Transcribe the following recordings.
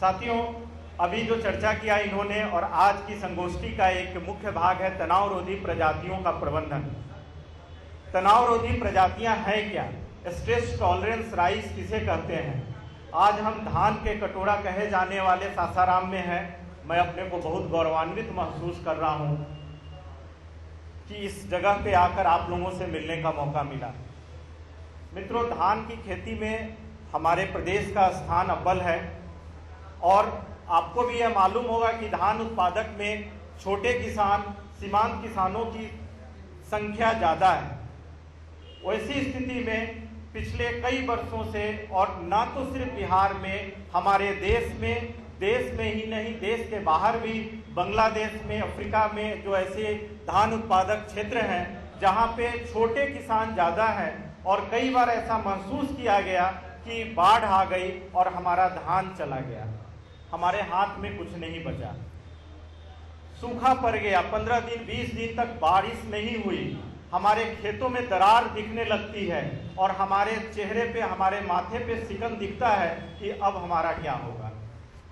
साथियों, अभी जो चर्चा किया इन्होंने और आज की संगोष्ठी का एक मुख्य भाग है तनाव रोधी प्रजातियों का प्रबंधन। तनाव रोधी प्रजातियां हैं क्या? स्ट्रेस टॉलरेंस राइस किसे कहते हैं? आज हम धान के कटोरा कहे जाने वाले सासाराम में हैं। मैं अपने को बहुत गौरवान्वित महसूस कर रहा हूं कि इस जगह पे आकर आप लोगों से मिलने का मौका मिला। मित्रों, धान की खेती में हमारे प्रदेश का स्थान अव्वल है और आपको भी यह मालूम होगा कि धान उत्पादक में छोटे किसान, सीमांत किसानों की संख्या ज़्यादा है। वैसी स्थिति में पिछले कई वर्षों से, और न तो सिर्फ बिहार में, हमारे देश में ही नहीं, देश के बाहर भी, बांग्लादेश में, अफ्रीका में जो ऐसे धान उत्पादक क्षेत्र हैं जहाँ पे छोटे किसान ज़्यादा हैं, और कई बार ऐसा महसूस किया गया कि बाढ़ आ गई और हमारा धान चला गया, हमारे हाथ में कुछ नहीं बचा, सूखा पड़ गया, 15 दिन 20 दिन तक बारिश नहीं हुई, हमारे खेतों में दरार दिखने लगती है और हमारे चेहरे पे, हमारे माथे पे सिकन दिखता है कि अब हमारा क्या होगा।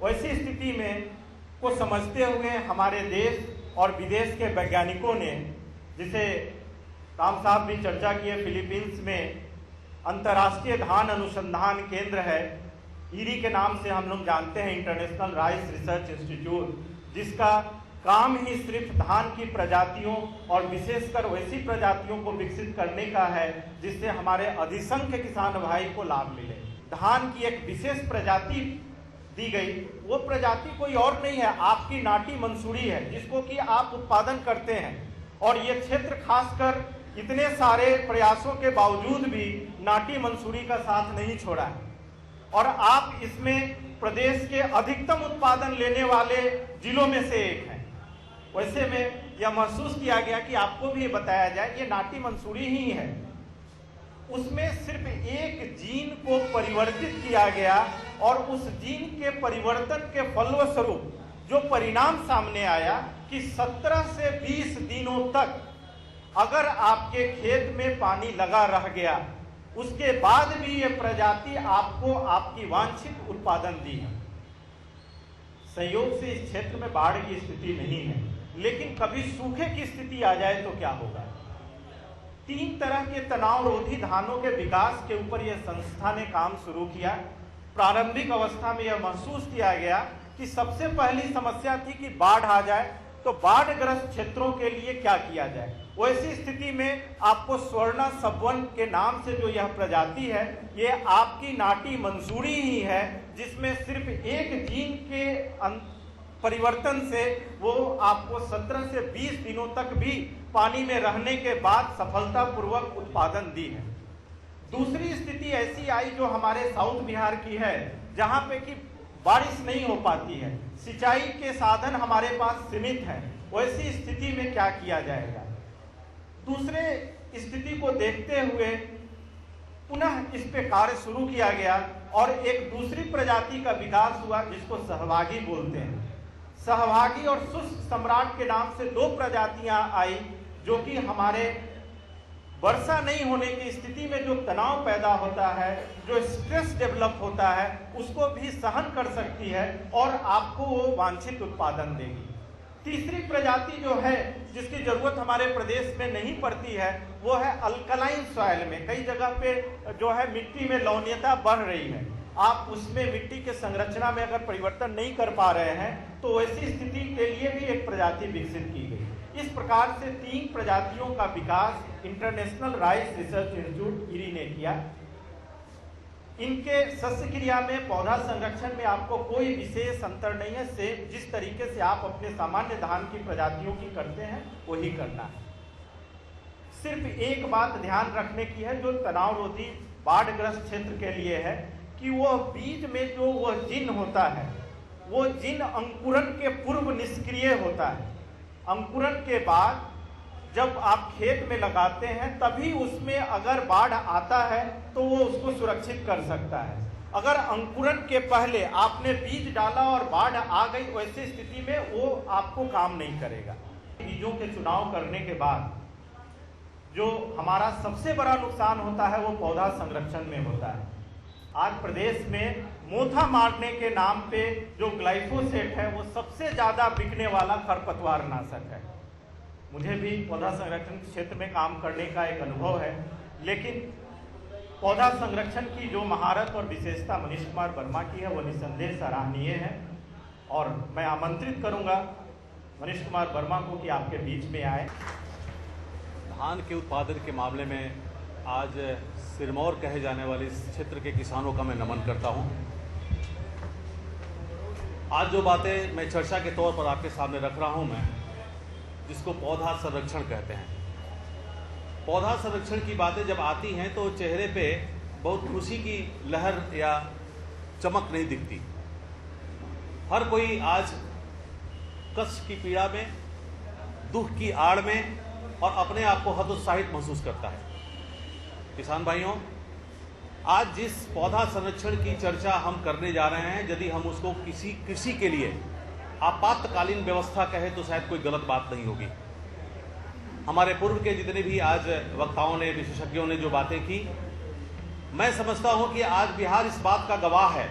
वैसी स्थिति में को समझते हुए हमारे देश और विदेश के वैज्ञानिकों ने, जिसे राम साहब भी चर्चा किए, फिलीपींस में अंतर्राष्ट्रीय धान अनुसंधान केंद्र है, ईरी के नाम से हम लोग जानते हैं, इंटरनेशनल राइस रिसर्च इंस्टीट्यूट, जिसका काम ही सिर्फ धान की प्रजातियों और विशेषकर वैसी प्रजातियों को विकसित करने का है जिससे हमारे अधिसंख्य किसान भाई को लाभ मिले। धान की एक विशेष प्रजाति दी गई, वो प्रजाति कोई और नहीं है, आपकी नाटी मंसूरी है, जिसको कि आप उत्पादन करते हैं। और ये क्षेत्र खासकर इतने सारे प्रयासों के बावजूद भी नाटी मंसूरी का साथ नहीं छोड़ा है और आप इसमें प्रदेश के अधिकतम उत्पादन लेने वाले जिलों में से एक हैं। वैसे में यह महसूस किया गया कि आपको भी बताया जाए, ये नाटी मंसूरी ही है, उसमें सिर्फ एक जीन को परिवर्तित किया गया और उस जीन के परिवर्तन के फलस्वरूप जो परिणाम सामने आया कि 17 से 20 दिनों तक अगर आपके खेत में पानी लगा रह गया, उसके बाद भी ये प्रजाति आपको आपकी वांछित उत्पादन दी है। संयोग से इस क्षेत्र में बाढ़ की स्थिति नहीं है, लेकिन कभी सूखे की स्थिति आ जाए तो क्या होगा। 3 तरह के तनाव रोधी धानों के विकास के ऊपर यह संस्था ने काम शुरू किया। प्रारंभिक अवस्था में यह महसूस किया गया कि सबसे पहली समस्या थी कि बाढ़ आ जाए, तो बाढ़ग्रस्त क्षेत्रों के लिए क्या किया जाए। वैसी स्थिति में आपको स्वर्णा सबवन के नाम से जो यह प्रजाति है, ये आपकी नाटी मंसूरी ही है, जिसमें सिर्फ एक जीन के परिवर्तन से वो आपको 17 से 20 दिनों तक भी पानी में रहने के बाद सफलतापूर्वक उत्पादन दी है। दूसरी स्थिति ऐसी आई जो हमारे साउथ बिहार की है, जहाँ पे कि बारिश नहीं हो पाती है, सिंचाई के साधन हमारे पास सीमित हैं। वैसी स्थिति में क्या किया जाएगा। दूसरे स्थिति को देखते हुए पुनः इस पे कार्य शुरू किया गया और एक दूसरी प्रजाति का विकास हुआ जिसको सहभागी बोलते हैं। सहभागी और शुष्क सम्राट के नाम से 2 प्रजातियां आई जो कि हमारे वर्षा नहीं होने की स्थिति में जो तनाव पैदा होता है, जो स्ट्रेस डेवलप होता है, उसको भी सहन कर सकती है और आपको वो वांछित उत्पादन देगी। तीसरी प्रजाति जो है, जिसकी जरूरत हमारे प्रदेश में नहीं पड़ती है, वो है अल्कलाइन सॉइल में। कई जगह पे जो है मिट्टी में लवणीयता बढ़ रही है, आप उसमें मिट्टी के संरचना में अगर परिवर्तन नहीं कर पा रहे हैं, तो वैसी स्थिति के लिए भी एक प्रजाति विकसित की गई। इस प्रकार से 3 प्रजातियों का विकास international rice research institute IRRI ने किया। इनके सस्य क्रिया में, पौधा संरक्षण में आपको कोई विशेष अंतर नहीं है, सेम जिस तरीके से आप अपने सामान्य धान की प्रजातियों की करते हैं वही करना है। सिर्फ एक बात ध्यान रखने की है जो तनाव रोधी बाढ़ग्रस्त क्षेत्र के लिए है कि वो बीज में जो वह जिन होता है, वो जिन अंकुरन के पूर्व निष्क्रिय होता है। अंकुरन के बाद जब आप खेत में लगाते हैं तभी उसमें अगर बाढ़ आता है तो वो उसको सुरक्षित कर सकता है। अगर अंकुरन के पहले आपने बीज डाला और बाढ़ आ गई, वैसी स्थिति में वो आपको काम नहीं करेगा। बीजों के चुनाव करने के बाद जो हमारा सबसे बड़ा नुकसान होता है वो पौधा संरक्षण में होता है। आज प्रदेश में मोथा मारने के नाम पे जो ग्लाइफोसेट है वो सबसे ज़्यादा बिकने वाला खरपतवार नाशक है। मुझे भी पौधा संरक्षण क्षेत्र में काम करने का एक अनुभव है, लेकिन पौधा संरक्षण की जो महारत और विशेषता मनीष कुमार वर्मा की है वो निस्संदेह सराहनीय है। और मैं आमंत्रित करूंगा मनीष कुमार वर्मा को कि आपके बीच में आए। धान के उत्पादन के मामले में आज सिरमौर कहे जाने वाले इस क्षेत्र के किसानों का मैं नमन करता हूं। आज जो बातें मैं चर्चा के तौर पर आपके सामने रख रहा हूं, मैं जिसको पौधा संरक्षण कहते हैं, पौधा संरक्षण की बातें जब आती हैं तो चेहरे पे बहुत खुशी की लहर या चमक नहीं दिखती। हर कोई आज कष्ट की पीड़ा में, दुख की आड़ में और अपने आप को हतोत्साहित महसूस करता है। किसान भाइयों, आज जिस पौधा संरक्षण की चर्चा हम करने जा रहे हैं, यदि हम उसको किसी कृषि के लिए आपातकालीन व्यवस्था कहें तो शायद कोई गलत बात नहीं होगी। हमारे पूर्व के जितने भी आज वक्ताओं ने, विशेषज्ञों ने जो बातें की, मैं समझता हूं कि आज बिहार इस बात का गवाह है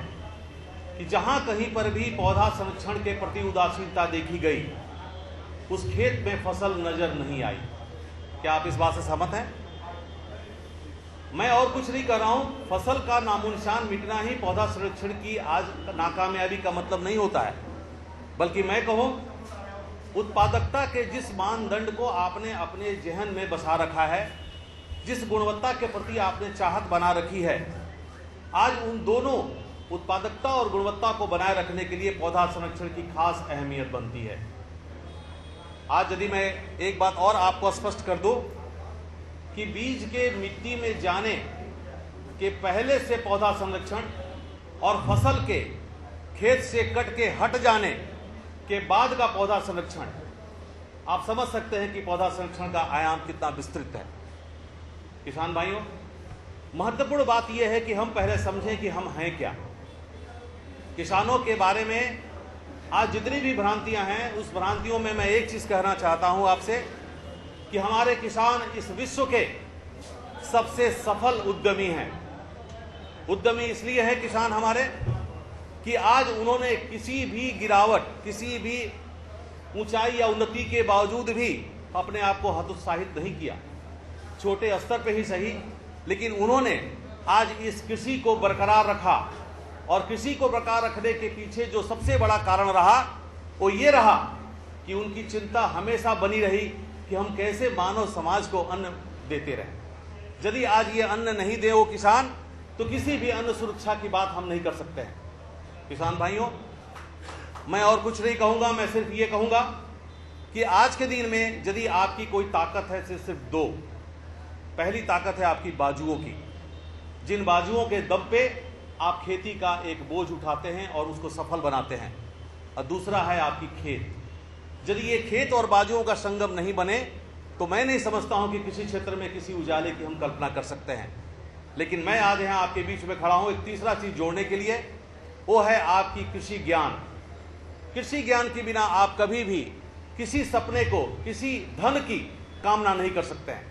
कि जहां कहीं पर भी पौधा संरक्षण के प्रति उदासीनता देखी गई, उस खेत में फसल नजर नहीं आई। क्या आप इस बात से सहमत हैं? मैं और कुछ नहीं कर रहा हूं, फसल का नामोनिशान मिटना ही पौधा संरक्षण की आज नाकामयाबी का मतलब नहीं होता है, बल्कि मैं कहूं उत्पादकता के जिस मानदंड को आपने अपने जहन में बसा रखा है, जिस गुणवत्ता के प्रति आपने चाहत बना रखी है, आज उन दोनों उत्पादकता और गुणवत्ता को बनाए रखने के लिए पौधा संरक्षण की खास अहमियत बनती है। आज यदि मैं एक बात और आपको स्पष्ट कर दूं कि बीज के मिट्टी में जाने के पहले से पौधा संरक्षण और फसल के खेत से कट के हट जाने के बाद का पौधा संरक्षण, आप समझ सकते हैं कि पौधा संरक्षण का आयाम कितना विस्तृत है। किसान भाइयों, महत्वपूर्ण बात यह है कि हम पहले समझें कि हम हैं क्या। किसानों के बारे में आज जितनी भी भ्रांतियां हैं, उस भ्रांतियों में मैं एक चीज कहना चाहता हूं आपसे कि हमारे किसान इस विश्व के सबसे सफल उद्यमी हैं। उद्यमी इसलिए है किसान हमारे कि आज उन्होंने किसी भी गिरावट, किसी भी ऊंचाई या उन्नति के बावजूद भी अपने आप को हतोत्साहित नहीं किया। छोटे स्तर पे ही सही, लेकिन उन्होंने आज इस कृषि को बरकरार रखा। और कृषि को बरकरार रखने के पीछे जो सबसे बड़ा कारण रहा वो ये रहा कि उनकी चिंता हमेशा बनी रही कि हम कैसे मानव समाज को अन्न देते रहें। यदि आज ये अन्न नहीं दे वो किसान, तो किसी भी अन्न सुरक्षा की बात हम नहीं कर सकते हैं। किसान भाइयों, मैं और कुछ नहीं कहूँगा, मैं सिर्फ ये कहूँगा कि आज के दिन में यदि आपकी कोई ताकत है सिर्फ दो। पहली ताकत है आपकी बाजुओं की, जिन बाजुओं के दम पे आप खेती का एक बोझ उठाते हैं और उसको सफल बनाते हैं। और दूसरा है आपकी खेत। यदि ये खेत और बाजुओं का संगम नहीं बने तो मैं नहीं समझता हूं कि किसी क्षेत्र में किसी उजाले की हम कल्पना कर सकते हैं। लेकिन मैं आज यहाँ आपके बीच में खड़ा हूं एक तीसरा चीज जोड़ने के लिए, वो है आपकी कृषि ज्ञान। कृषि ज्ञान के बिना आप कभी भी किसी सपने को, किसी धन की कामना नहीं कर सकते हैं।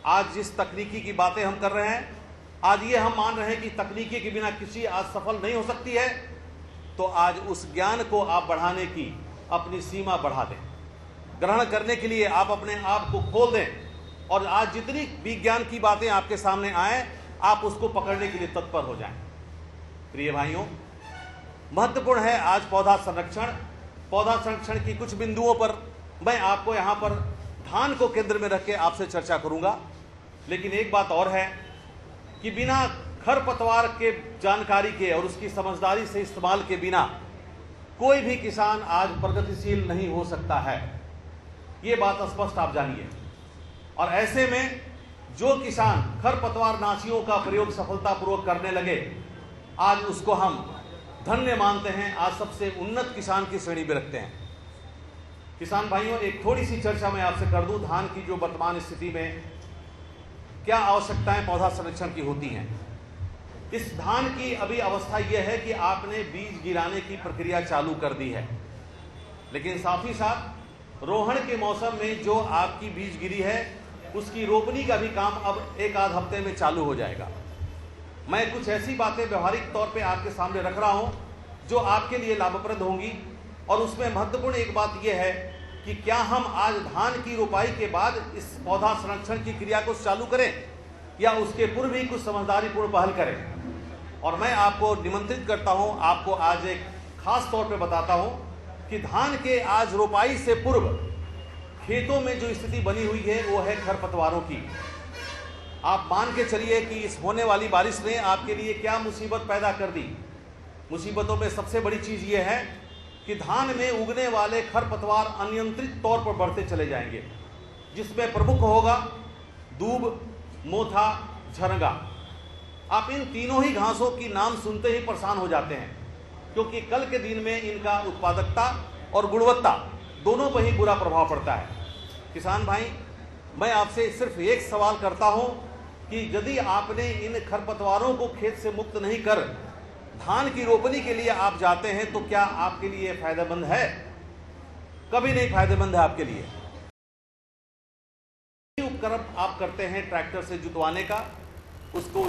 आज जिस तकनीकी की बातें हम कर रहे हैं, आज ये हम मान रहे हैं कि तकनीकी के बिना कृषि आज सफल नहीं हो सकती है, तो आज उस ज्ञान को आप बढ़ाने की अपनी सीमा बढ़ा दें। ग्रहण करने के लिए आप अपने आप को खोल दें और आज जितनी विज्ञान की बातें आपके सामने आए, आप उसको पकड़ने के लिए तत्पर हो जाएं। प्रिय भाइयों, महत्वपूर्ण है आज पौधा संरक्षण। पौधा संरक्षण की कुछ बिंदुओं पर मैं आपको यहाँ पर धान को केंद्र में रख के आपसे चर्चा करूंगा। लेकिन एक बात और है कि बिना खरपतवार के जानकारी के और उसकी समझदारी से इस्तेमाल के बिना कोई भी किसान आज प्रगतिशील नहीं हो सकता है। ये बात स्पष्ट आप जानिए। और ऐसे में जो किसान खरपतवार नाशियों का प्रयोग सफलतापूर्वक करने लगे, आज उसको हम धन्य मानते हैं, आज सबसे उन्नत किसान की श्रेणी में रखते हैं। किसान भाइयों, एक थोड़ी सी चर्चा मैं आपसे कर दूं धान की जो वर्तमान स्थिति में क्या आवश्यकताएं पौधा संरक्षण की होती हैं। इस धान की अभी अवस्था यह है कि आपने बीज गिराने की प्रक्रिया चालू कर दी है, लेकिन साथ ही साथ रोहण के मौसम में जो आपकी बीज गिरी है उसकी रोपनी का भी काम अब एक आध हफ्ते में चालू हो जाएगा। मैं कुछ ऐसी बातें व्यवहारिक तौर पे आपके सामने रख रहा हूं जो आपके लिए लाभप्रद होंगी। और उसमें महत्वपूर्ण एक बात यह है कि क्या हम आज धान की रोपाई के बाद इस पौधा संरक्षण की क्रिया को चालू करें या उसके पूर्व ही कुछ समझदारीपूर्ण पहल करें। और मैं आपको निमंत्रित करता हूं, आपको आज एक खास तौर पे बताता हूं कि धान के आज रोपाई से पूर्व खेतों में जो स्थिति बनी हुई है वो है खरपतवारों की। आप मान के चलिए कि इस होने वाली बारिश ने आपके लिए क्या मुसीबत पैदा कर दी। मुसीबतों में सबसे बड़ी चीज ये है कि धान में उगने वाले खरपतवार अनियंत्रित तौर पर बढ़ते चले जाएंगे, जिसमें प्रमुख होगा दूब, मोथा, झरगा। आप इन तीनों ही घासों की नाम सुनते ही परेशान हो जाते हैं, क्योंकि कल के दिन में इनका उत्पादकता और गुणवत्ता दोनों पर ही बुरा प्रभाव पड़ता है। किसान भाई, मैं आपसे सिर्फ एक सवाल करता हूं कि यदि आपने इन खरपतवारों को खेत से मुक्त नहीं कर धान की रोपनी के लिए आप जाते हैं तो क्या आपके लिए फायदेमंद है? कभी नहीं फायदेमंद है आपके लिए। उपकरण आप करते हैं ट्रैक्टर से जुतवाने का, उसको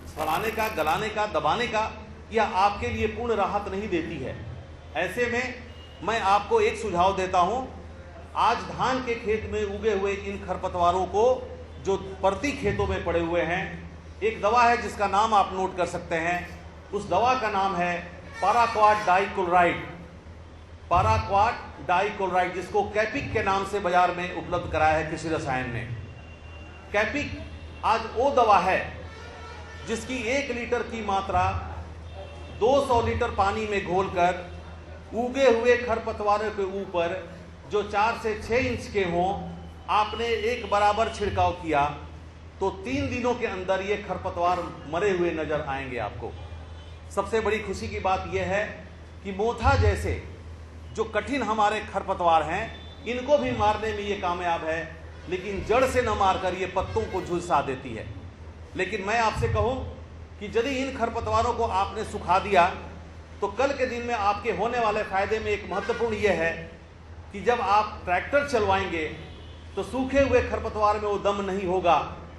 सड़ाने का, गलाने का, दबाने का, यह आपके लिए पूर्ण राहत नहीं देती है। ऐसे में मैं आपको एक सुझाव देता हूं, आज धान के खेत में उगे हुए इन खरपतवारों को जो प्रति खेतों में पड़े हुए हैं, एक दवा है जिसका नाम आप नोट कर सकते हैं। उस दवा का नाम है पाराक्वाट डाइक्लोराइड। पाराक्वाट डाइक्लोराइड, जिसको कैपिक के नाम से बाजार में उपलब्ध कराया है कृषि रसायन ने। कैपिक आज वो दवा है जिसकी 1 लीटर की मात्रा 200 लीटर पानी में घोलकर उगे हुए खरपतवारों के ऊपर जो 4 से 6 इंच के हों, आपने एक बराबर छिड़काव किया तो 3 दिनों के अंदर ये खरपतवार मरे हुए नजर आएंगे आपको। सबसे बड़ी खुशी की बात यह है कि मोथा जैसे जो कठिन हमारे खरपतवार हैं, इनको भी मारने में ये कामयाब है, लेकिन जड़ से न मारकर ये पत्तों को झुलसा देती है। लेकिन मैं आपसे कहूं कि यदि इन खरपतवारों को आपने सुखा दिया तो कल के दिन में आपके होने वाले फायदे में एक महत्वपूर्ण यह है कि जब आप ट्रैक्टर चलवाएंगे तो सूखे हुए खरपतवार में वो दम नहीं होगा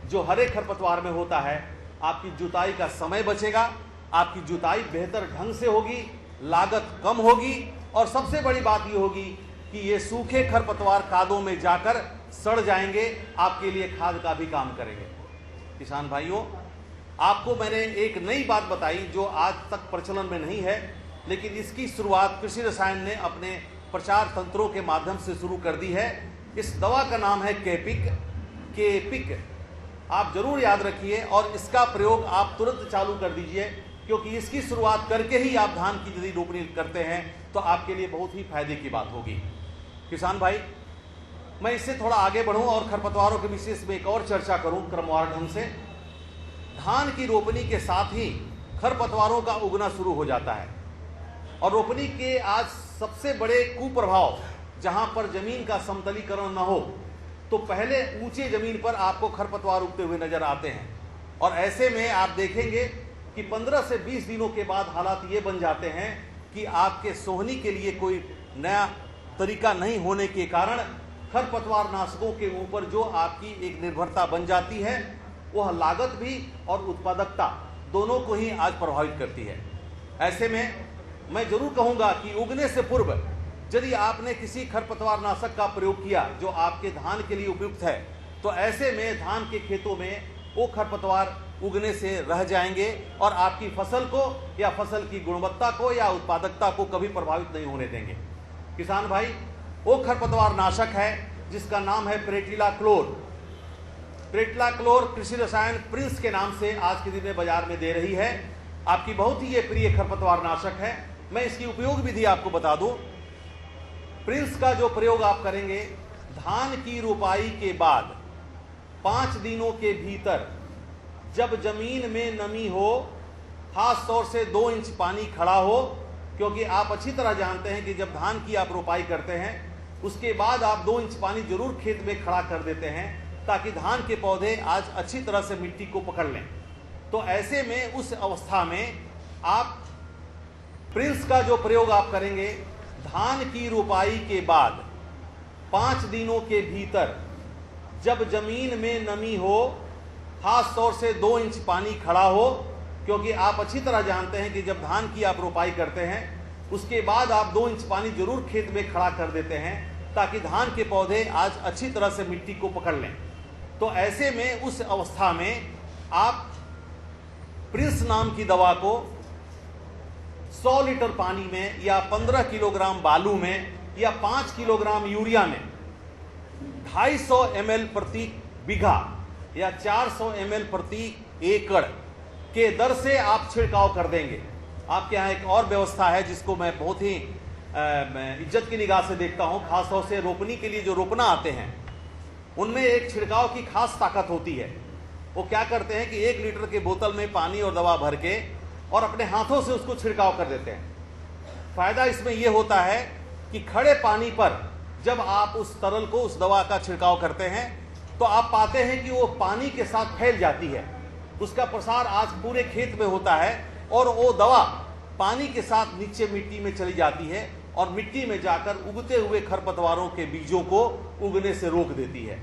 जो हरे खरपतवार में होता है। आपकी जुताई का समय बचेगा, आपकी जुताई बेहतर ढंग से होगी, लागत कम होगी, और सबसे बड़ी बात यह होगी कि ये सूखे खरपतवार कादों में जाकर सड़ जाएंगे, आपके लिए खाद का भी काम करेंगे। किसान भाइयों, आपको मैंने एक नई बात बताई जो आज तक प्रचलन में नहीं है, लेकिन इसकी शुरुआत कृषि रसायन ने अपने प्रचार तंत्रों के माध्यम से शुरू कर दी है। इस दवा का नाम है कैपिक। कैपिक आप जरूर याद रखिए और इसका प्रयोग आप तुरंत चालू कर दीजिए, क्योंकि इसकी शुरुआत करके ही आप धान की यदि रोपनी करते हैं तो आपके लिए बहुत ही फायदे की बात होगी। किसान भाई, मैं इससे थोड़ा आगे बढ़ूं और खरपतवारों के विशेष में एक और चर्चा करूं क्रमवार ढंग से। धान की रोपनी के साथ ही खरपतवारों का उगना शुरू हो जाता है, और रोपनी के आज सबसे बड़े कुप्रभाव, जहां पर जमीन का समतलीकरण न हो तो पहले ऊंचे जमीन पर आपको खरपतवार उगते हुए नजर आते हैं, और ऐसे में आप देखेंगे कि 15 से 20 दिनों के बाद हालात ये बन जाते हैं कि आपके सोहनी के लिए कोई नया तरीका नहीं होने के कारण खरपतवार नाशकों के ऊपर जो आपकी एक निर्भरता बन जाती है, वह लागत भी और उत्पादकता दोनों को ही आज प्रभावित करती है। ऐसे में मैं जरूर कहूंगा कि उगने से पूर्व यदि आपने किसी खरपतवार नाशक का प्रयोग किया जो आपके धान के लिए उपयुक्त है, तो ऐसे में धान के खेतों में वो खरपतवार उगने से रह जाएंगे और आपकी फसल को या फसल की गुणवत्ता को या उत्पादकता को कभी प्रभावित नहीं होने देंगे। किसान भाई, वो खरपतवार नाशक है जिसका नाम है प्रेटिलाक्लोर। प्रेटिलाक्लोर कृषि रसायन प्रिंस के नाम से आज के दिन में बाजार में दे रही है। आपकी बहुत ही ये प्रिय खरपतवार नाशक है। मैं इसकी उपयोग विधि आपको बता दूं। प्रिंस का जो प्रयोग आप करेंगे, धान की रोपाई के बाद 5 दिनों के भीतर जब जमीन में नमी हो, खास तौर से 2 इंच पानी खड़ा हो, क्योंकि आप अच्छी तरह जानते हैं कि जब धान की आप रोपाई करते हैं उसके बाद आप 2 इंच पानी जरूर खेत में खड़ा कर देते हैं ताकि धान के पौधे आज अच्छी तरह से मिट्टी को पकड़ लें। तो ऐसे में उस अवस्था में आप प्रिंस का जो प्रयोग आप करेंगे, धान की रोपाई के बाद 5 दिनों के भीतर जब जमीन में नमी हो, खास तौर से 2 इंच पानी खड़ा हो, क्योंकि आप अच्छी तरह जानते हैं कि जब धान की आप रोपाई करते हैं उसके बाद आप 2 इंच पानी जरूर खेत में खड़ा कर देते हैं ताकि धान के पौधे आज अच्छी तरह से मिट्टी को पकड़ लें। तो ऐसे में उस अवस्था में आप प्रिंस नाम की दवा को 100 लीटर पानी में या 15 किलोग्राम बालू में या 5 किलोग्राम यूरिया में 250 ml प्रति बीघा या 400 ml प्रति एकड़ के दर से आप छिड़काव कर देंगे। आपके यहाँ एक और व्यवस्था है जिसको मैं बहुत ही इज्जत की निगाह से देखता हूँ, खासतौर से रोपनी के लिए जो रोपना आते हैं उनमें एक छिड़काव की खास ताकत होती है। वो क्या करते हैं कि 1 लीटर के बोतल में पानी और दवा भर के और अपने हाथों से उसको छिड़काव कर देते हैं। फायदा इसमें यह होता है कि खड़े पानी पर जब आप उस तरल को, उस दवा का छिड़काव करते हैं तो आप पाते हैं कि वो पानी के साथ फैल जाती है, उसका प्रसार आज पूरे खेत में होता है और वो दवा पानी के साथ नीचे मिट्टी में चली जाती है और मिट्टी में जाकर उगते हुए खरपतवारों के बीजों को उगने से रोक देती है।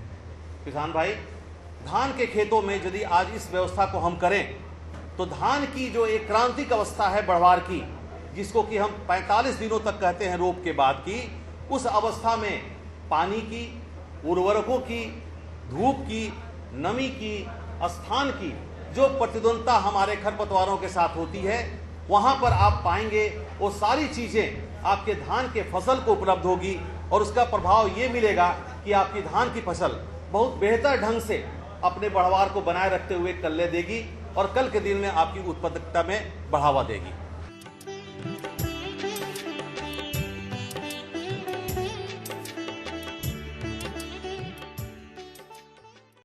किसान भाई, धान के खेतों में यदि आज इस व्यवस्था को हम करें तो धान की जो एक क्रांतिक अवस्था है बढ़वार की, जिसको कि हम 45 दिनों तक कहते हैं रोप के बाद की, उस अवस्था में पानी की, उर्वरकों की, धूप की, नमी की, स्थान की जो प्रतिद्वंदता हमारे खरपतवारों के साथ होती है, वहां पर आप पाएंगे वो सारी चीजें आपके धान के फसल को उपलब्ध होगी और उसका प्रभाव ये मिलेगा कि आपकी धान की फसल बहुत बेहतर ढंग से अपने बढ़वार को बनाए रखते हुए कल्ले देगी और कल के दिन में आपकी उत्पादकता में बढ़ावा देगी।